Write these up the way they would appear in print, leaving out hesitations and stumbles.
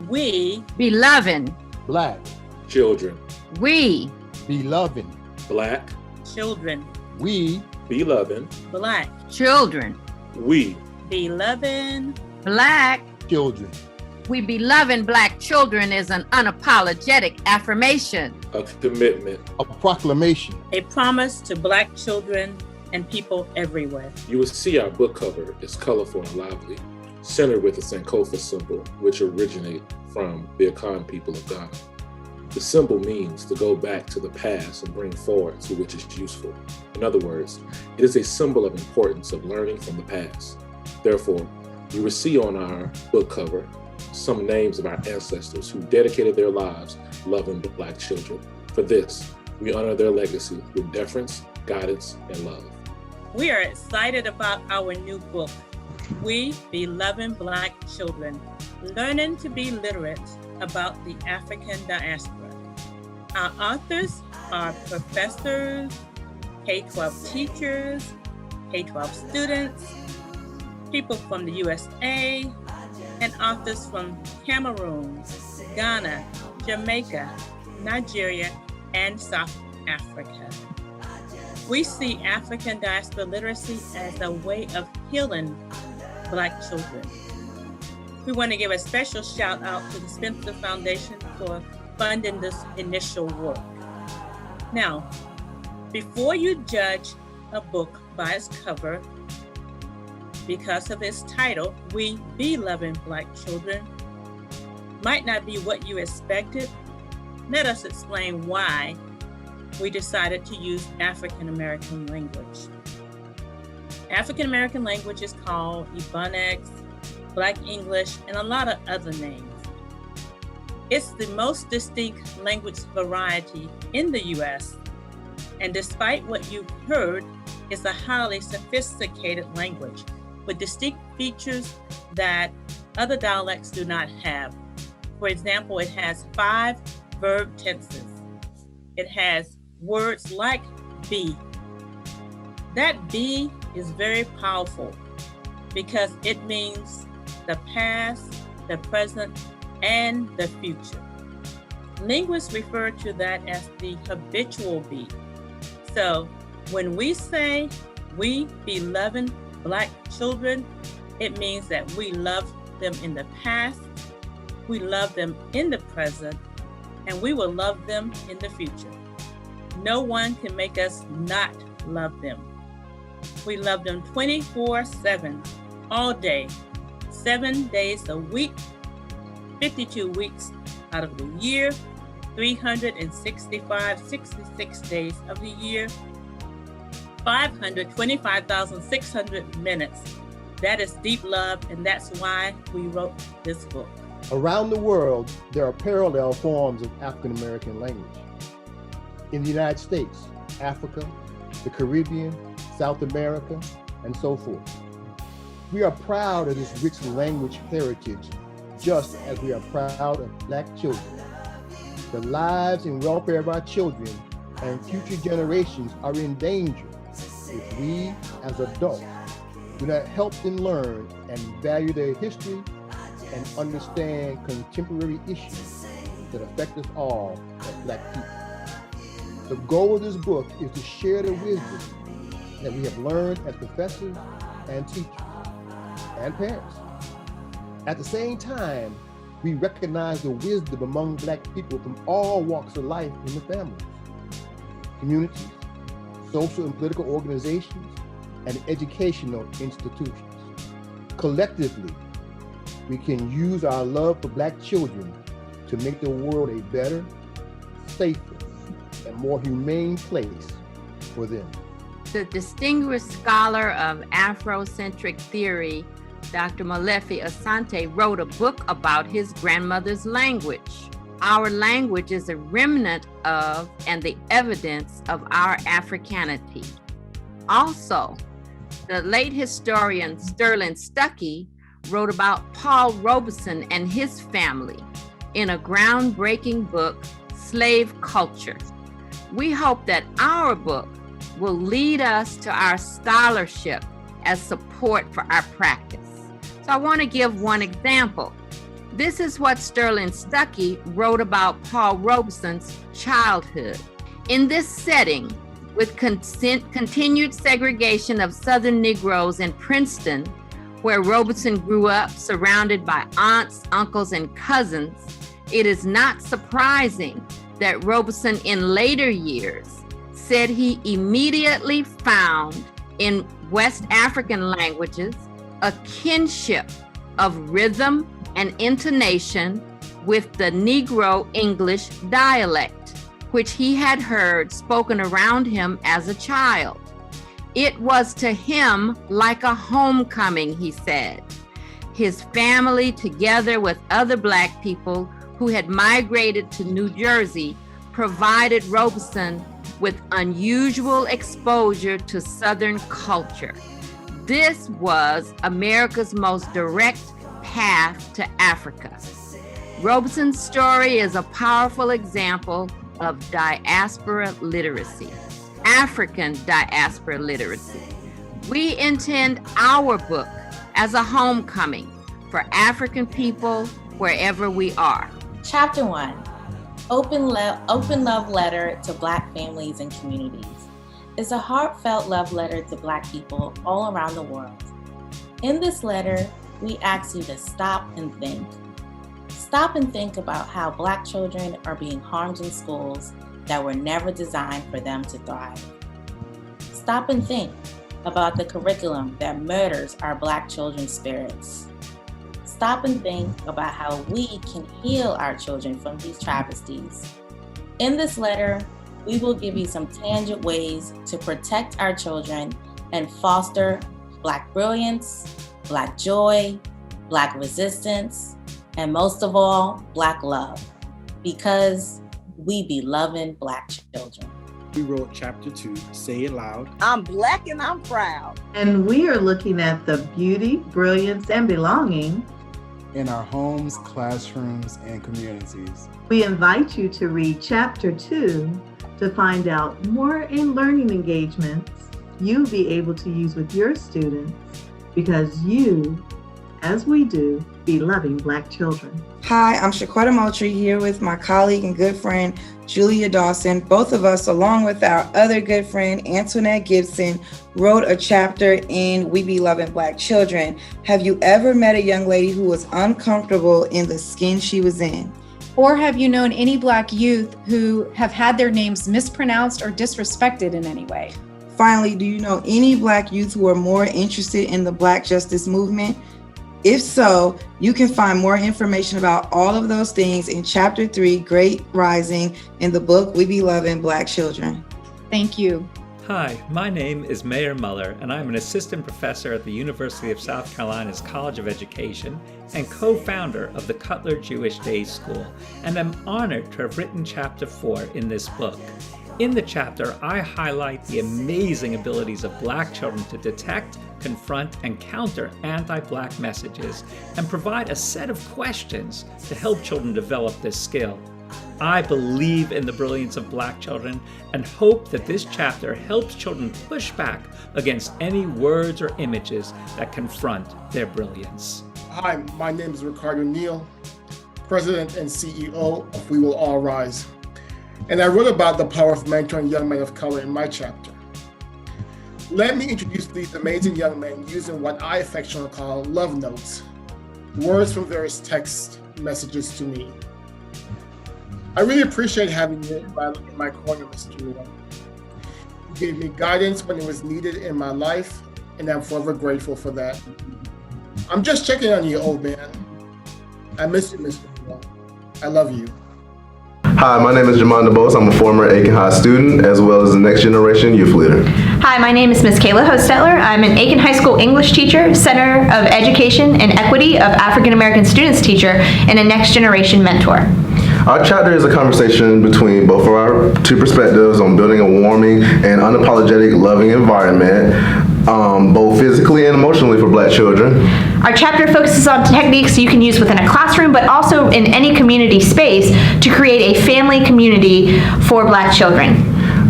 We be loving Black. Children. we Be loving. Black. children. We Be loving. Black. children. We. Be loving. Black. children. We be loving Black children is an unapologetic affirmation. A commitment. A proclamation. A promise to Black children and people everywhere. You will see our book cover is colorful and lively, centered with the Sankofa symbol, which originates from the Akan people of Ghana. The symbol means to go back to the past and bring forward to which is useful. In other words, it is a symbol of importance of learning from the past. Therefore, you will see on our book cover some names of our ancestors who dedicated their lives loving Black children. For this, we honor their legacy with deference, guidance, and love. We are excited about our new book, We Be Loving Black Children, Learning to Be Literate About the African Diaspora. Our authors are professors, K-12 teachers, K-12 students, people from the USA, and authors from Cameroon, Ghana, Jamaica, Nigeria, and South Africa. We see African diaspora literacy as a way of healing Black children. We want to give a special shout out to the Spencer Foundation for funding this initial work. Now, before you judge a book by its cover, because of its title, We Be Loving Black Children, might not be what you expected, let us explain why we decided to use African American language. African American language is called Ebonics, Black English, and a lot of other names. It's the most distinct language variety in the US, and despite what you've heard, it's a highly sophisticated language with distinct features that other dialects do not have. For example, it has 5 verb tenses. It has words like be. That be is very powerful because it means the past, the present, and the future. Linguists refer to that as the habitual be. So when we say we be loving Black children, it means that we love them in the past, we love them in the present, and we will love them in the future. No one can make us not love them. We love them 24/7, all day, 7 days a week, 52 weeks out of the year, 66 days of the year, 525,600 minutes. That is deep love, and that's why we wrote this book. Around the world, there are parallel forms of African American language. In the United States, Africa, the Caribbean, South America, and so forth. We are proud of this rich language heritage, just as we are proud of Black children. The lives and welfare of our children and future generations are in danger if we, as adults, do not help them learn and value their history and understand contemporary issues that affect us all as Black people. The goal of this book is to share the wisdom that we have learned as professors and teachers and parents. At the same time, we recognize the wisdom among Black people from all walks of life in the families, communities, social and political organizations, and educational institutions. Collectively, we can use our love for Black children to make the world a better, safer, and more humane place for them. The distinguished scholar of Afrocentric theory, Dr. Molefi Asante, wrote a book about his grandmother's language. Our language is a remnant of and the evidence of our Africanity. Also, the late historian Sterling Stuckey wrote about Paul Robeson and his family in a groundbreaking book, Slave Culture. We hope that our book will lead us to our scholarship as support for our practice. So I want to give one example. This is what Sterling Stuckey wrote about Paul Robeson's childhood. In this setting, with continued segregation of Southern Negroes in Princeton, where Robeson grew up surrounded by aunts, uncles, and cousins, it is not surprising that Robeson in later years said he immediately found in West African languages a kinship of rhythm and intonation with the Negro English dialect, which he had heard spoken around him as a child. It was to him like a homecoming, he said. His family, together with other Black people who had migrated to New Jersey, provided Robeson with unusual exposure to Southern culture. This was America's most direct path to Africa. Robeson's story is a powerful example of diaspora literacy, African diaspora literacy. We intend our book as a homecoming for African people wherever we are. Chapter 1, Open Love Letter to Black Families and Communities. Is a heartfelt love letter to Black people all around the world. In this letter, we ask you to stop and think. Stop and think about how Black children are being harmed in schools that were never designed for them to thrive. Stop and think about the curriculum that murders our Black children's spirits. Stop and think about how we can heal our children from these travesties. In this letter, we will give you some tangible ways to protect our children and foster Black brilliance, Black joy, Black resistance, and most of all, Black love, because we be loving Black children. We wrote chapter 2, Say It Loud. I'm Black and I'm proud. And we are looking at the beauty, brilliance, and belonging In our homes, classrooms, and communities. We invite you to read chapter 2 to find out more in learning engagements you'll be able to use with your students, because you, as we do, be loving Black children. Hi, I'm Shaquetta Moultrie here with my colleague and good friend, Julia Dawson. Both of us, along with our other good friend, Antoinette Gibson, wrote a chapter in We Be Loving Black Children. Have you ever met a young lady who was uncomfortable in the skin she was in? Or have you known any Black youth who have had their names mispronounced or disrespected in any way? Finally, do you know any Black youth who are more interested in the Black justice movement? If so, you can find more information about all of those things in Chapter 3, Great Rising, in the book We Be Loving Black Children. Thank you. Hi, my name is Mayor Muller, and I'm an assistant professor at the University of South Carolina's College of Education and co-founder of the Cutler Jewish Day School, and I'm honored to have written Chapter 4 in this book. In the chapter, I highlight the amazing abilities of Black children to detect, confront, and counter anti-Black messages, and provide a set of questions to help children develop this skill. I believe in the brilliance of Black children and hope that this chapter helps children push back against any words or images that confront their brilliance. Hi, my name is Ricardo Neal, President and CEO of We Will All Rise. And I wrote about the power of mentoring young men of color in my chapter. Let me introduce these amazing young men using what I affectionately call love notes, words from various text messages to me. I really appreciate having you in my corner, Mr. Julia. You gave me guidance when it was needed in my life, and I'm forever grateful for that. I'm just checking on you, old man. I miss you, Mr. Julia. I love you. Hi, my name is Jamon DeBose. I'm a former Aiken High student, as well as the Next Generation Youth Leader. Hi, my name is Ms. Kayla Hostetler. I'm an Aiken High School English teacher, Center of Education and Equity of African American Students teacher, and a Next Generation mentor. Our chapter is a conversation between both of our two perspectives on building a warming and unapologetic loving environment, both physically and emotionally for Black children. Our chapter focuses on techniques you can use within a classroom, but also in any community space to create a family community for Black children.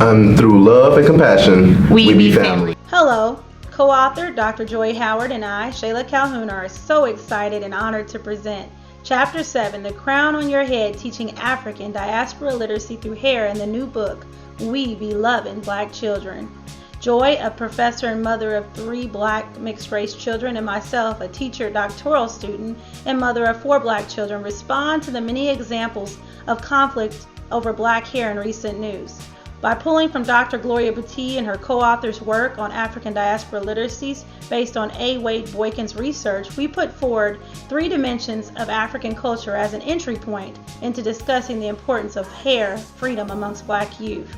And through love and compassion, we be family. Hello. Co-author Dr. Joy Howard and I, Shayla Calhoun, are so excited and honored to present Chapter 7, The Crown on Your Head, Teaching African Diaspora Literacy Through Hair in the new book, We Be Lovin' Black Children. Joy, a professor and mother of 3 Black mixed-race children, and myself, a teacher, doctoral student, and mother of 4 Black children, respond to the many examples of conflict over Black hair in recent news. By pulling from Dr. Gloria Boutte and her co-authors' work on African diaspora literacies based on A. Wade Boykin's research, we put forward 3 dimensions of African culture as an entry point into discussing the importance of hair freedom amongst Black youth.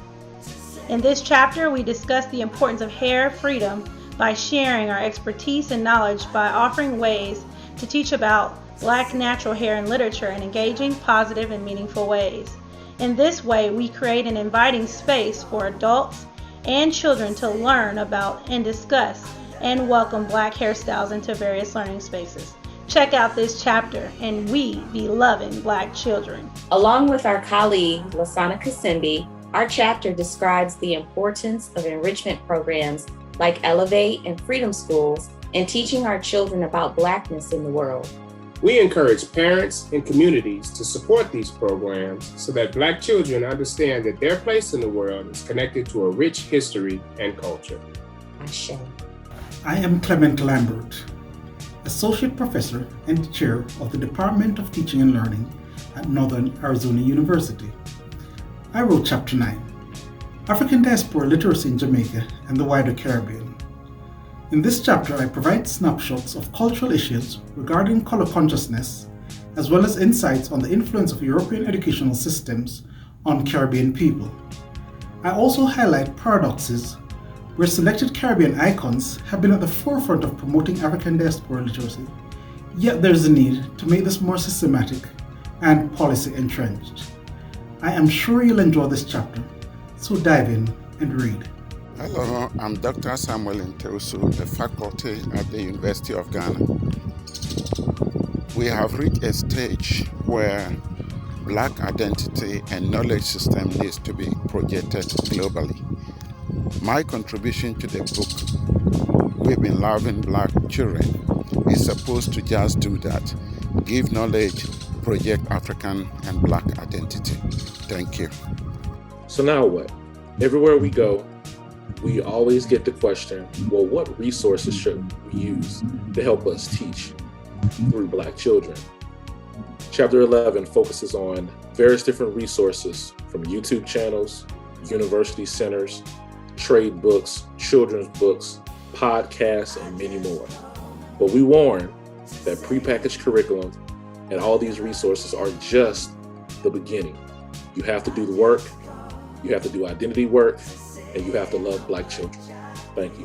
In this chapter, we discuss the importance of hair freedom by sharing our expertise and knowledge by offering ways to teach about Black natural hair in literature in engaging, positive, and meaningful ways. In this way, we create an inviting space for adults and children to learn about and discuss and welcome Black hairstyles into various learning spaces. Check out this chapter in We Be Lovin' Black Children. Along with our colleague, Lasana Kasimbi, our chapter describes the importance of enrichment programs like Elevate and Freedom Schools in teaching our children about Blackness in the world. We encourage parents and communities to support these programs so that Black children understand that their place in the world is connected to a rich history and culture. Ashe. I am Clement Lambert, Associate Professor and Chair of the Department of Teaching and Learning at Northern Arizona University. I wrote Chapter 9, African Diaspora Literacy in Jamaica and the Wider Caribbean. In this chapter, I provide snapshots of cultural issues regarding color consciousness, as well as insights on the influence of European educational systems on Caribbean people. I also highlight paradoxes where selected Caribbean icons have been at the forefront of promoting African diaspora literacy, yet there is a need to make this more systematic and policy entrenched. I am sure you'll enjoy this chapter, so dive in and read. Hello, I'm Dr. Samuel Nteusu, a faculty at the University of Ghana. We have reached a stage where Black identity and knowledge system needs to be projected globally. My contribution to the book, We've Been Loving Black Children, is supposed to just do that, give knowledge, project African and Black identity. Thank you. So now what? Everywhere we go, we always get the question, well, what resources should we use to help us teach through Black children? Chapter 11 focuses on various different resources from YouTube channels, university centers, trade books, children's books, podcasts, and many more. But we warn that prepackaged curriculum and all these resources are just the beginning. You have to do the work, you have to do identity work, and you have to love Black children. Thank you.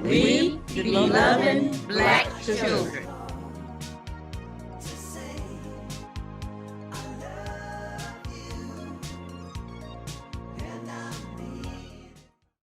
We be loving Black children.